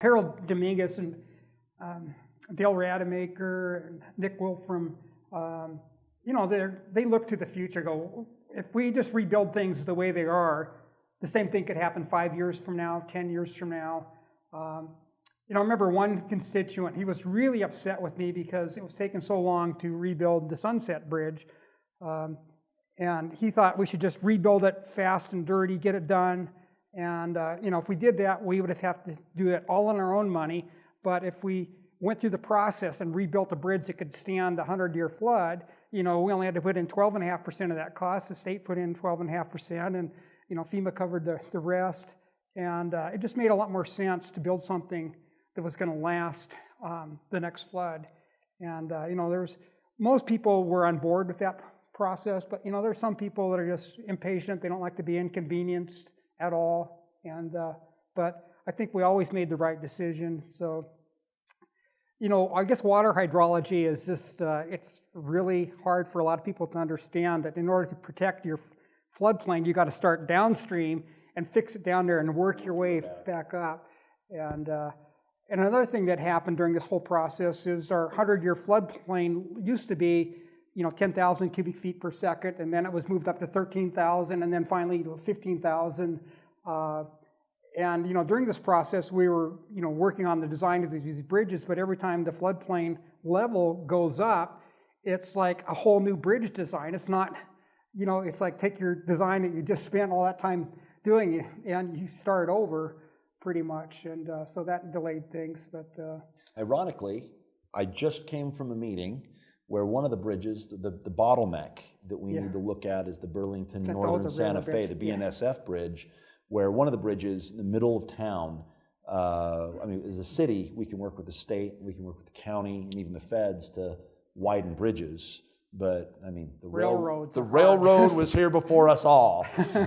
Harold Dominguez and Dale Rademacher and Nick Wolfram, they look to the future, go, if we just rebuild things the way they are, the same thing could happen 5 years from now, 10 years from now. I remember one constituent, he was really upset with me because it was taking so long to rebuild the Sunset Bridge. And he thought we should just rebuild it fast and dirty, get it done. And, if we did that, we would have to do it all on our own money. But if we went through the process and rebuilt a bridge that could stand the 100-year flood, we only had to put in 12.5% of that cost. The state put in 12.5%, and, FEMA covered the rest. And it just made a lot more sense to build something that was going to last the next flood. And, most people were on board with that process, but, there's some people that are just impatient. They don't like to be inconvenienced at all. And, but I think we always made the right decision. So, I guess water hydrology is just, it's really hard for a lot of people to understand that in order to protect your floodplain, you got to start downstream and fix it down there and work your way back up. And another thing that happened during this whole process is our 100-year floodplain used to be, 10,000 cubic feet per second, and then it was moved up to 13,000, and then finally to 15,000. And during this process, we were, working on the design of these bridges, but every time the floodplain level goes up, it's like a whole new bridge design. It's not, it's like take your design that you just spent all that time doing, and you start over pretty much, and so that delayed things. But ironically, I just came from a meeting where one of the bridges, the bottleneck that we need to look at is the Burlington Northern Santa Fe, the BNSF bridge, where one of the bridges in the middle of town, as a city, we can work with the state, we can work with the county, and even the feds to widen bridges. But the railroad was here before us all.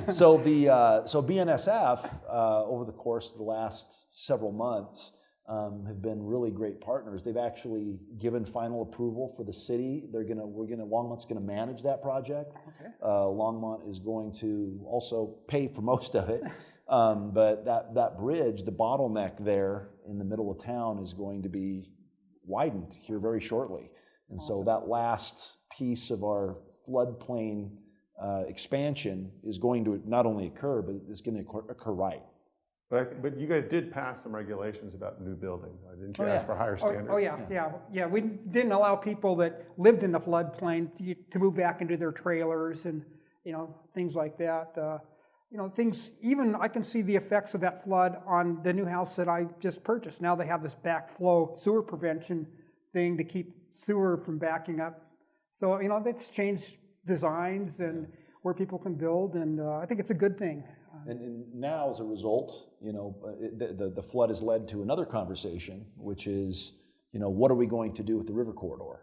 So BNSF over the course of the last several months have been really great partners. They've actually given final approval for the city. Longmont's gonna manage that project. Okay. Longmont is going to also pay for most of it. But that bridge, the bottleneck there in the middle of town, is going to be widened here very shortly. And so that last piece of our floodplain expansion is going to not only occur, but it's going to occur right. But you guys did pass some regulations about new buildings. Didn't you ask for higher standards? Yeah. We didn't allow people that lived in the floodplain to move back into their trailers and things like that. Things, even I can see the effects of that flood on the new house that I just purchased. Now they have this backflow sewer prevention thing to keep sewer from backing up. So, that's changed designs and where people can build, and I think it's a good thing. And now, as a result, the flood has led to another conversation, which is, what are we going to do with the river corridor?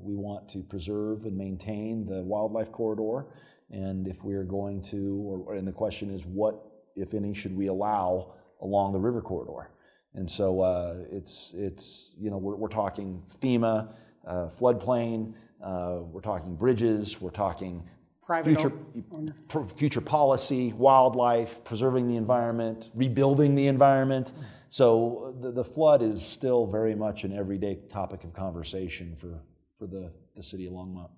We want to preserve and maintain the wildlife corridor, and if we are going to, and the question is, what, if any, should we allow along the river corridor? And so we're talking FEMA, floodplain, we're talking bridges, we're talking future policy, wildlife, preserving the environment, rebuilding the environment. So the flood is still very much an everyday topic of conversation for the city of Longmont.